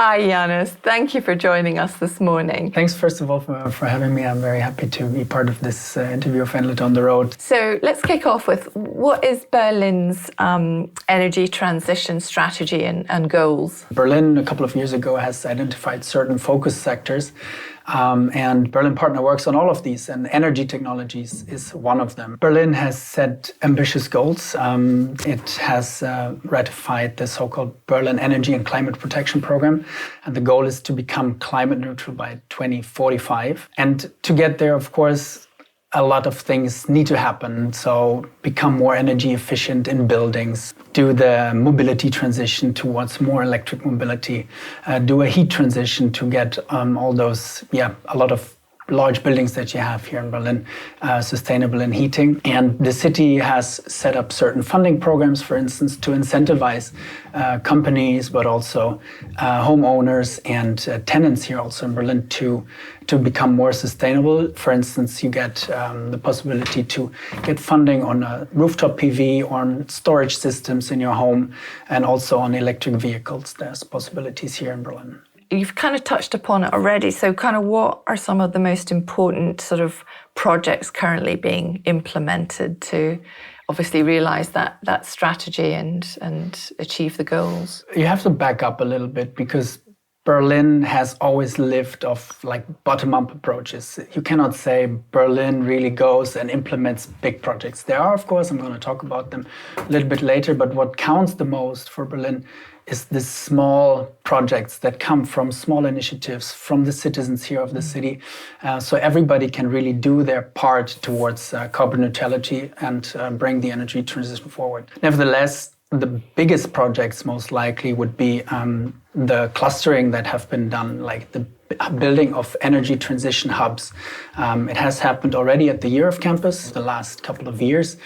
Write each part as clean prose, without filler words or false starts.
Hi, Janis. Thank you for joining us this morning. Thanks, first of all, for having me. I'm very happy to be part of this interview of Enlit on the Road. So let's kick off with what is Berlin's energy transition strategy and goals? Berlin, a couple of years ago, has identified certain focus sectors. And Berlin Partner works on all of these, and energy technologies is one of them. Berlin has set ambitious goals. It has ratified the so-called Berlin Energy and Climate Protection Program, and the goal is to become climate neutral by 2045. And to get there, of course, a lot of things need to happen. So become more energy efficient in buildings, do the mobility transition towards more electric mobility, do a heat transition to get all those, a lot of large buildings that you have here in Berlin, sustainable in heating. And the city has set up certain funding programs, for instance, to incentivize companies, but also homeowners and tenants here also in Berlin to become more sustainable. For instance, you get the possibility to get funding on rooftop PV, on storage systems in your home, and also on electric vehicles. There's possibilities here in Berlin. You've kind of touched upon it already. So kind of what are some of the most important sort of projects currently being implemented to obviously realize that strategy and achieve the goals? You have to back up a little bit because Berlin has always lived off like bottom-up approaches. You cannot say Berlin really goes and implements big projects. There are, of course, I'm going to talk about them a little bit later, but what counts the most for Berlin is the small projects that come from small initiatives from the citizens here of the city. So everybody can really do their part towards carbon neutrality and bring the energy transition forward. Nevertheless, the biggest projects most likely would be the clustering that have been done, like the building of energy transition hubs. It has happened already at the Year of Campus the last couple of years,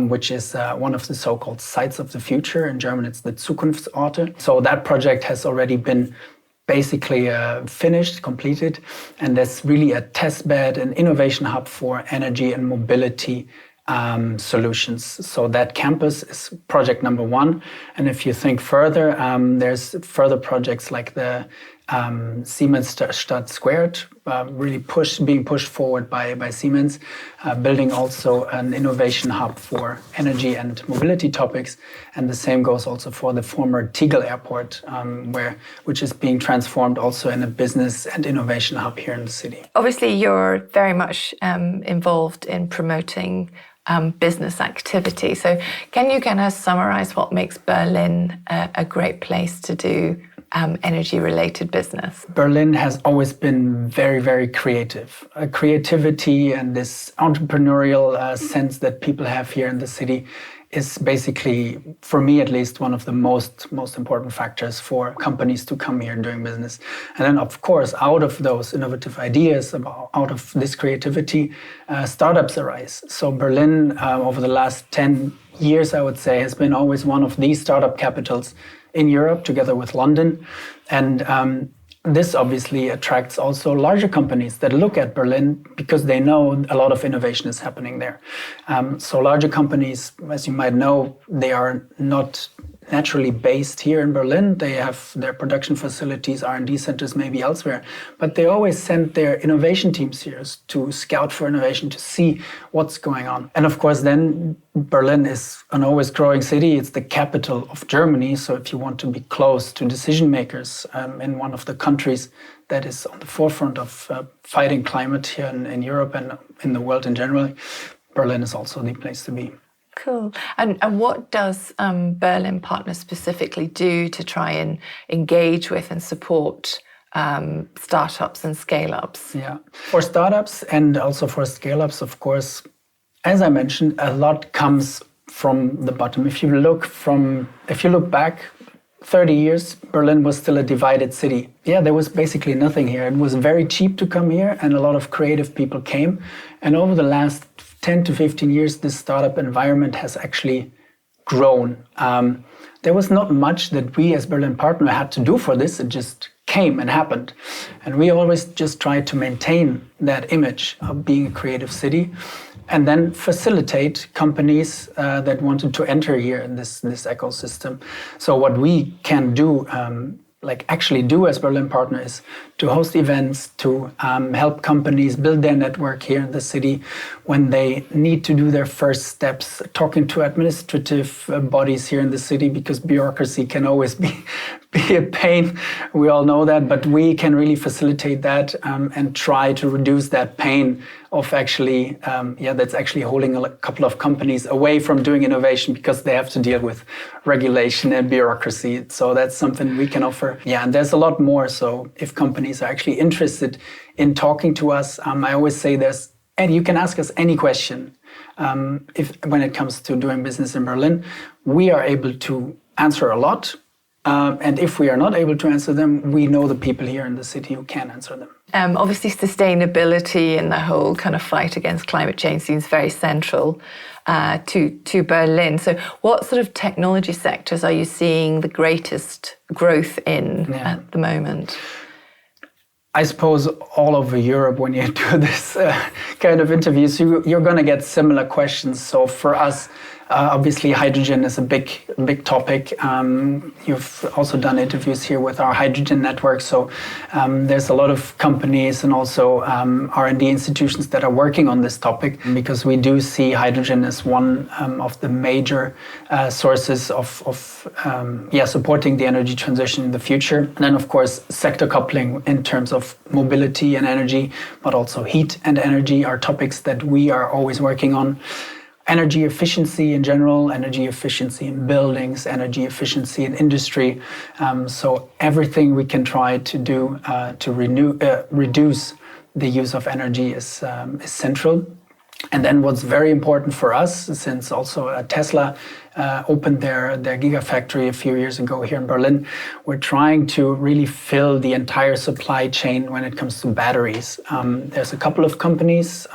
which is one of the so-called sites of the future. In German, it's the Zukunftsorte. So that project has already been basically finished, completed, and there's really a test bed, an innovation hub for energy and mobility solutions. So that campus is project number one. And if you think further, there's further projects like the Siemensstadt Squared, really being pushed forward by Siemens, building also an innovation hub for energy and mobility topics. And the same goes also for the former Tegel Airport, which is being transformed also in a business and innovation hub here in the city. Obviously, you're very much involved in promoting business activity. So can you kind of summarize what makes Berlin a great place to do energy-related business? Berlin has always been very, very creative. Creativity and this entrepreneurial sense that people have here in the city is basically, for me at least, one of the most important factors for companies to come here doing business. And then, of course, out of those innovative ideas, out of this creativity, startups arise. So Berlin, over the last 10 years, I would say, has been always one of these startup capitals in Europe, together with London. And this obviously attracts also larger companies that look at Berlin because they know a lot of innovation is happening there. So larger companies, as you might know, they are not naturally based here in Berlin. They have their production facilities, R&D centers maybe elsewhere, but they always send their innovation teams here to scout for innovation, to see what's going on. And of course, then Berlin is an always growing city. It's the capital of Germany. So if you want to be close to decision makers in one of the countries that is on the forefront of fighting climate here in Europe and in the world in general, Berlin is also the place to be. Cool. And what does Berlin Partner specifically do to try and engage with and support startups and scale-ups? Yeah, for startups and also for scale-ups, of course, as I mentioned, a lot comes from the bottom. If you look back 30 years, Berlin was still a divided city. Yeah, there was basically nothing here. It was very cheap to come here, and a lot of creative people came. And over the last 10 to 15 years, this startup environment has actually grown. There was not much that we as Berlin Partner had to do for this. It just came and happened. And we always just tried to maintain that image of being a creative city and then facilitate companies that wanted to enter here in this ecosystem. So what we can do actually do as Berlin partner is to host events, to help companies build their network here in the city when they need to do their first steps, talking to administrative bodies here in the city, because bureaucracy can always be a pain. We all know that, but we can really facilitate that and try to reduce that pain of actually, that's actually holding a couple of companies away from doing innovation because they have to deal with regulation and bureaucracy. So that's something we can offer. Yeah, and there's a lot more. So if companies are actually interested in talking to us, I always say and you can ask us any question. When it comes to doing business in Berlin, we are able to answer a lot. And if we are not able to answer them, we know the people here in the city who can answer them. Obviously, sustainability and the whole kind of fight against climate change seems very central to Berlin. So what sort of technology sectors are you seeing the greatest growth in at the moment? I suppose all over Europe, when you do this kind of interviews, you're going to get similar questions. So for us, obviously, hydrogen is a big topic. You've also done interviews here with our hydrogen network. So there's a lot of companies and also R&D institutions that are working on this topic, because we do see hydrogen as one of the major sources of supporting the energy transition in the future. And then, of course, sector coupling in terms of mobility and energy, but also heat and energy are topics that we are always working on. Energy efficiency in general, energy efficiency in buildings, energy efficiency in industry. So everything we can try to do to reduce the use of energy is central. And then what's very important for us, since also Tesla opened their gigafactory a few years ago here in Berlin, we're trying to really fill the entire supply chain when it comes to batteries. There's a couple of companies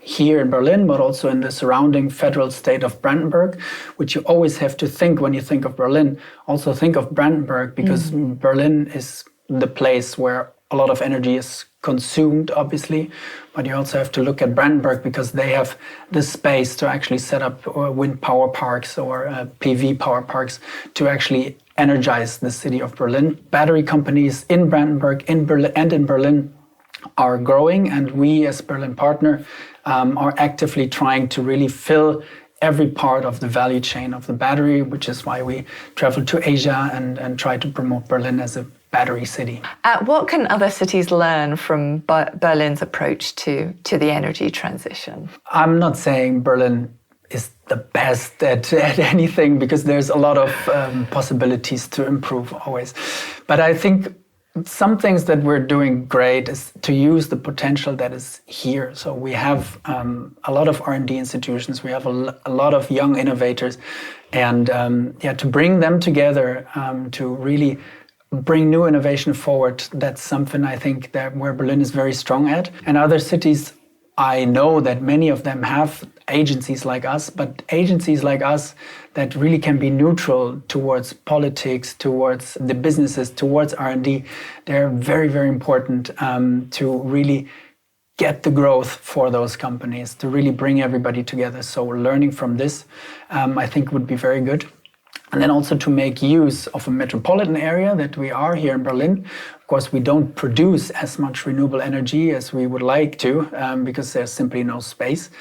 here in Berlin, but also in the surrounding federal state of Brandenburg, which you always have to think when you think of Berlin. Also think of Brandenburg, because Berlin is the place where a lot of energy is consumed, obviously, but you also have to look at Brandenburg because they have the space to actually set up wind power parks or PV power parks to actually energize the city of Berlin. Battery companies in Brandenburg, in Berlin are growing, and we as Berlin partner are actively trying to really fill every part of the value chain of the battery, which is why we travel to Asia and try to promote Berlin as a battery city. What can other cities learn from Berlin's approach to the energy transition? I'm not saying Berlin is the best at anything, because there's a lot of possibilities to improve always. But I think some things that we're doing great is to use the potential that is here. So we have a lot of R&D institutions, we have a lot of young innovators, and to bring them together to really bring new innovation forward, that's something I think that where Berlin is very strong at. And other cities, I know that many of them have agencies like us, but agencies like us that really can be neutral towards politics, towards the businesses, towards R&D, they're very, very important to really get the growth for those companies, to really bring everybody together. So learning from this, I think would be very good. And then also to make use of a metropolitan area that we are here in Berlin. Of course, we don't produce as much renewable energy as we would like to because there's simply no space.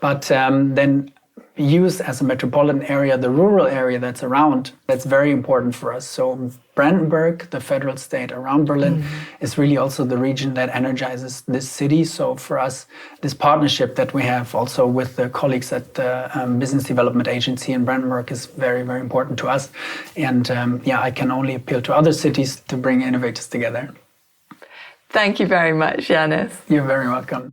But then use as a metropolitan area the rural area that's around. That's very important for us. So Brandenburg, the federal state around Berlin, is really also the region that energizes this city. So for us, this partnership that we have also with the colleagues at the Business Development Agency in Brandenburg is very, very important to us. And I can only appeal to other cities to bring innovators together. Thank you very much, Janis. You're very welcome.